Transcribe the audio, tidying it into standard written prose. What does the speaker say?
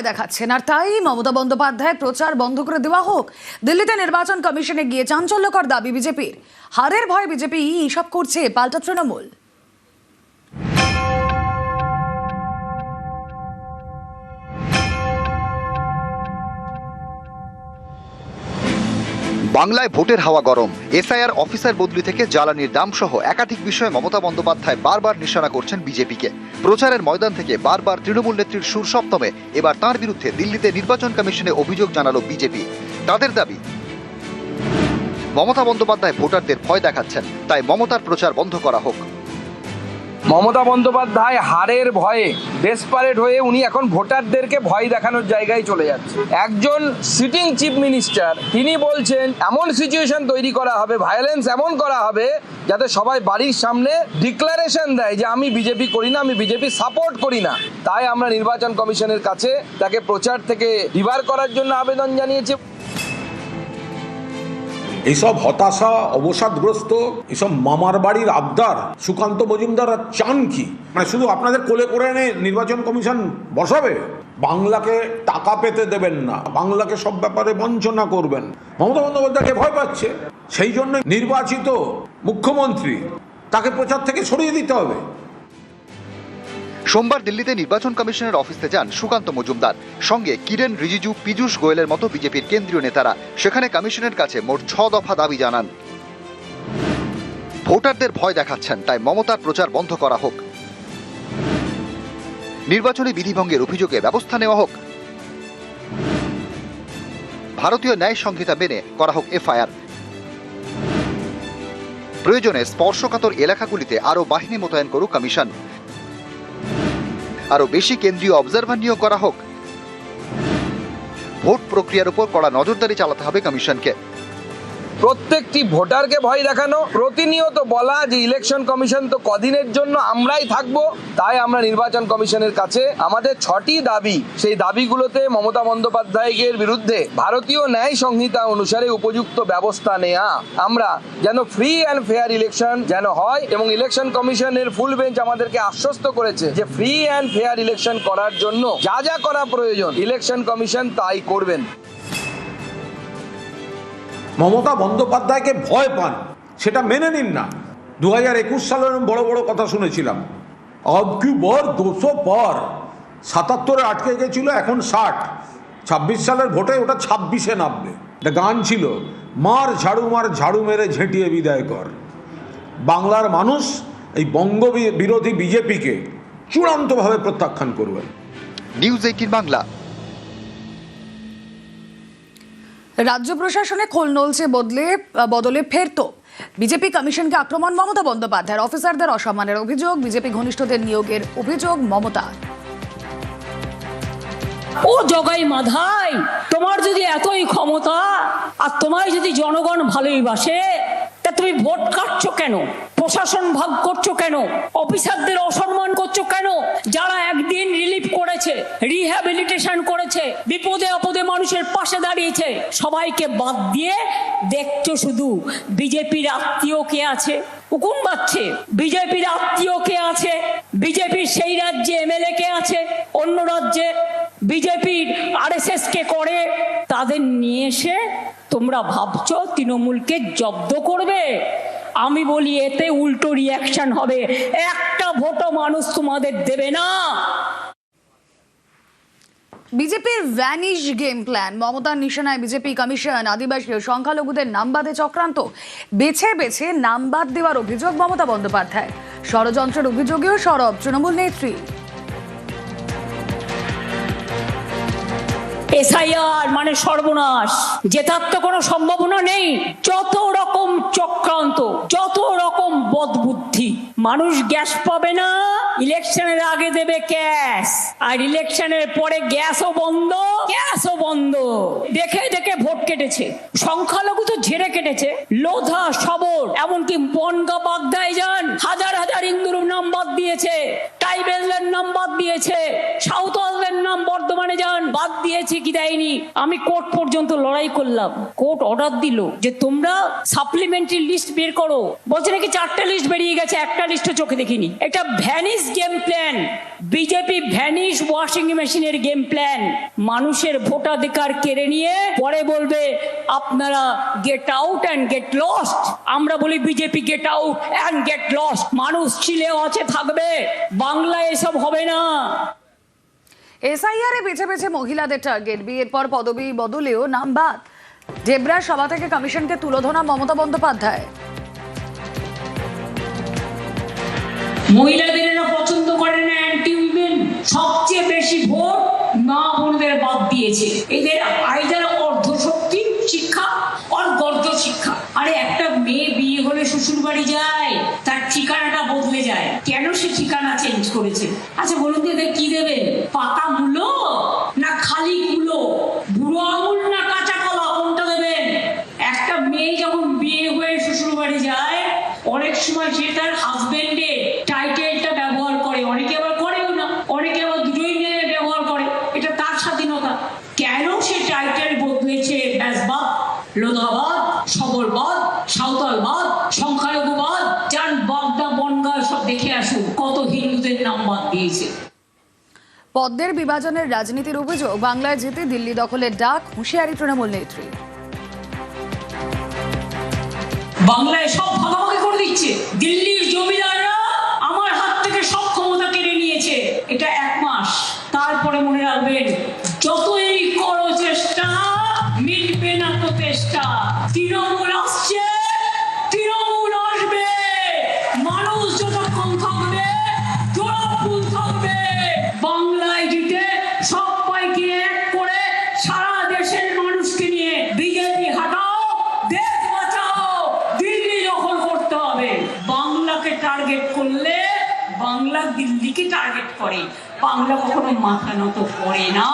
দেখাচ্ছেন আর তাই মমতা বন্দ্যোপাধ্যায়ের প্রচার বন্ধ করে দেওয়া হোক। দিল্লিতে নির্বাচন কমিশনে গিয়ে চাঞ্চল্যকর দাবি বিজেপির। হারের ভয়ে বিজেপি এইসব করছে, পাল্টা তৃণমূল। বাংলায় ভোটের হাওয়া গরম। এসআইআর অফিসার বদলি থেকে জ্বালানির দাম সহ একাধিক বিষয়ে মমতা বন্দ্যোপাধ্যায় বারবার নিশানা করছেন বিজেপিকে। প্রচারের ময়দান থেকে বারবার তৃণমূল নেত্রীর সুর সপ্তমে এবার তাঁর বিরুদ্ধে দিল্লিতে নির্বাচন কমিশনে অভিযোগ জানালো বিজেপি। তাদের দাবি, মমতা বন্দ্যোপাধ্যায় ভোটারদের ভয় দেখাচ্ছেন, তাই মমতার প্রচার বন্ধ করা হোক। মমতা বন্দ্যোপাধ্যায় হারের ভয়ে ডেসপারেট হয়ে উনি এখন ভোটারদেরকে ভয় দেখানোর জায়গায় চলে যাচ্ছে। একজন সিটিং চিফ মিনিস্টার তিনি বলছেন এমন সিচুয়েশন তৈরি করা হবে, ভায়োলেন্স এমন করা হবে যাতে সবাই বাড়ির সামনে ডিক্লারেশন দেয় যে আমি বিজেপি করি না, আমি বিজেপি সাপোর্ট করি না। তাই আমরা নির্বাচন কমিশনের কাছে তাকে প্রচার থেকে ডিবার করার জন্য আবেদন জানিয়েছি। এইসব হতাশা, অবসাদগ্রস্ত, এসব মামার বাড়ির আবদার সুকান্ত মজুমদার চান কি? মানে শুধু আপনাদের কোলে করে এনে নির্বাচন কমিশন বসাবে? বাংলাকে টাকা পেতে দেবেন না, বাংলাকে সব ব্যাপারে বঞ্চনা করবেন। মমতা বন্দ্যোপাধ্যায়কে ভয় পাচ্ছে, সেই জন্য নির্বাচিত মুখ্যমন্ত্রী তাকে প্রচার থেকে সরিয়ে দিতে হবে। সোমবার দিল্লিতে নির্বাচন কমিশনের অফিসে যান সুকান্ত মজুমদার, সঙ্গে কিরেন রিজিজু, পীযূষ গোয়েলের মতো বিজেপির কেন্দ্রীয় নেতারা। সেখানে কমিশনের কাছে মোট 6 দফা দাবি জানান। ভোটারদের ভয় দেখাচ্ছেন, তাই মমতার প্রচার বন্ধ করা হোক। নির্বাচনী বিধিভঙ্গের অভিযোগে ব্যবস্থা নেওয়া হোক। ভারতীয় ন্যায় সংহিতা মেনে করা হোক এফআইআর। প্রয়োজনে স্পর্শকাতর এলাকাগুলিতে আরও বাহিনী মোতায়েন করুক কমিশন। আরো বেশি কেন্দ্রীয় অবজারভার নিয়োগ করা হোক। ভোট প্রক্রিয়ার উপর কড়া নজরদারি চালাতে হবে কমিশনকে। প্রত্যেকটি ভোটারকে ভয় দেখানো, প্রতিনিয়ত বলা যে ইলেকশন কমিশন তো কদিনের জন্য, আমরাই থাকবো। তাই আমরা নির্বাচন কমিশনের কাছে আমাদের 6টি দাবি, সেই দাবিগুলোতে মমতা বন্দ্যোপাধ্যায়ের বিরুদ্ধে ভারতীয় ন্যায় সংহিতা অনুসারে উপযুক্ত ব্যবস্থা নেয়া, আমরা যেন ফ্রি অ্যান্ড ফেয়ার ইলেকশন যেন হয়। এবং ইলেকশন কমিশনের ফুল বেঞ্চ আমাদেরকে আশ্বস্ত করেছে যে ফ্রি অ্যান্ড ফেয়ার ইলেকশন করার জন্য যা যা করা প্রয়োজন ইলেকশন কমিশন তাই করবেন। মমতা বন্দ্যোপাধ্যায়কে ভয় পান, সেটা মেনে নিন না। 2021 সালের বড় বড় কথা শুনেছিলাম, अब की बार 200 পার। 77-এ আটকে গেছিল, এখন 60। 26 সালের ভোটে ওটা 26-এ নামবে। একটা গান ছিল, মার ঝাড়ু মেরে ঝেঁটিয়ে বিদায় কর। বাংলার মানুষ এই বঙ্গ বিরোধী বিজেপিকে চূড়ান্তভাবে প্রত্যাখ্যান করবেন। নিউজ 18 বাংলা। রাজ্য প্রশাসনে খোল নলছে বদলে ফেরতো বিজেপি কমিশনকে আক্রমণ মমতা বন্দ্যোপাধ্যায়ের। অফিসারদের অসম্মানের অভিযোগ, বিজেপি ঘনিষ্ঠদের নিয়োগের অভিযোগ মমতা। ও জগাই মাধাই, তোমার যদি এতই ক্ষমতা আর তোমায় যদি জনগণ ভালোইবাসে, তা তুমি ভোট কাটছো কেন? প্রশাসন ভাগ করছো কেন? অফিসারদের অসম্মান করছো কেন? যারা একদিন রিলিফ করেছে, রিহ্যাবিলিটেশন করেছে, বিপদে আপদে মানুষের পাশে দাঁড়িয়েছে, সবাইকে বাদ দিয়ে দেখছো শুধু বিজেপির আত্মীয় কে আছে হুকুম পাচ্ছে, বিজেপির আত্মীয় কে আছে, বিজেপির সেই রাজ্যে এমএলএ কে আছে, অন্য রাজ্যে বিজেপির আরএসএস কে করে, তাদের নিয়ে এসে তোমরা ভাবছো তৃণমূলকে জব্দ করবে। আমি বলি এতে উল্টো রিয়াকশন হবে, একটা ভোটও মানুষ তোমাদের দেবে না। বিজেপির ভ্যানিশ গেম প্ল্যান, মমতার নিশানায় বিজেপি কমিশন। আদিবাসী ও সংখ্যালঘুদের নাম বাদে চক্রান্ত, বেছে বেছে নাম বাদ দেওয়ার অভিযোগ মমতা বন্দ্যোপাধ্যায়। ষড়যন্ত্রের অভিযোগেও সরব তৃণমূল নেত্রী। এসআইআর মানে সর্বনাশ, জেতার তো কোনো সম্ভাবনা নেই। যত রকম চক্রান্ত, যত রকম বদবুদ্ধি, মানুষ গ্যাস পাবে না, ইলেকশনের আগে দেবে ক্যাশ, আর ইলেকশনের পরে গ্যাসও বন্ধ। দেখে দেখে ভোট কেটেছে, সংখ্যালঘু তো ঝেড়ে কেটেছে, লোধা সবর, এমনকি বনগা বাগদায় যান, হাজার হাজার হিন্দুর নাম বাদ দিয়েছে, ট্রাইবেলদের নাম বাদ দিয়েছে, সাঁওতালদের নাম বর্ধমানে যান, বাদ দিয়েছে কি দেয়নি, আমি কোর্ট পর্যন্ত লড়াই করলাম। কোর্ট অর্ডার দিল যে তোমরা সাপ্লিমেন্টারি লিস্ট বের করো। বলছে নাকি 4টে লিস্ট বেরিয়ে গেছে, একটা লিস্টও চোখে দেখিনি। এটা vanish game plan, BJP vanish washing মেশিনের গেম প্ল্যান। মানুষের ভোটাধিকার কেড়ে নিয়ে পরে বলবে আপনারা get out and get lost. আমরা বলি BJP get out and get lost. মানুষ ছিলেও আছে, থাকবে। বাংলায় এসব হবে না। এসআইআর এ বেছে বেছে মহিলাদের টার্গেট, বিয়ের পর পদবি বদলেও নাম বাদ। ডেবরা সভা থেকে কমিশনকে তুলোধনা মমতা বন্দ্যোপাধ্যায়। মহিলাদের এরা পছন্দ করে না, অ্যান্টি উইমেন। সবচেয়ে বেশি ভোট মা বোনদের বাদ দিয়েছে। এদের আইদার অর্ধশক্তি শিক্ষা আর গর্দ শিক্ষা। আরে একটা মেয়ে বিয়ে হলে শ্বশুর বাড়ি যায়, তার ঠিকানাটা বদলে যায়। কেন সে ঠিকানা চেঞ্জ করেছে? আচ্ছা বলুন তো এদের কি দেবে? পাকা মূলো না খালি কুলো? বুড়ো আঙুল না কাঁচা কলা, কোনটা দেবেন? একটা মেয়ে যখন বিয়ে হয়ে শ্বশুর বাড়ি যায়, অনেক সময় সে তার হাজবেন্ডের টাইটেলটা ব্যবহার করে, অনেকে আবার করেও না, অনেকে আবার দুটোই নিয়ে ব্যবহার করে। এটা তার স্বাধীনতা। কেন সে টাইটেল বদলেছে? ব্যাসবাদ, লোধাবাদ, সবরবাদ, সাঁওতালবাদ, সংখ্যালঘুবাদ, যান বাগদা বনগা সব দেখে আসুন কত হিন্দুদের নাম বাদ দিয়েছে। পদ্মের বিভাজনের রাজনীতির অভিযোগ, বাংলায় যেতে দিল্লি দখলের ডাক, হুঁশিয়ারি তৃণমূল নেত্রী। বাংলায় সব ভাগাভাগি করে দিচ্ছে। দিল্লির জমিদাররা আমার হাত থেকে সব ক্ষমতা কেড়ে নিয়েছে। এটা 1 মাস, তারপরে মনে রাখবেন যতই করো চেষ্টা মিটবে না তো চেষ্টা। তৃণমূল আসছে, তৃণমূল আসবে। মানুষ যতক্ষণ থাকবে জোড়াফুল থাকবে। বাংলায় জিতে সবাইকে এক করে সারা দেশের মানুষকে নিয়ে বিজেপি হাটাও, দেশ বাঁচাও, দিল্লি দখল করতে হবে। বাংলাকে টার্গেট করলে বাংলা দিল্লিকে টার্গেট করে। বাংলা কখনো মাথা নত করে না।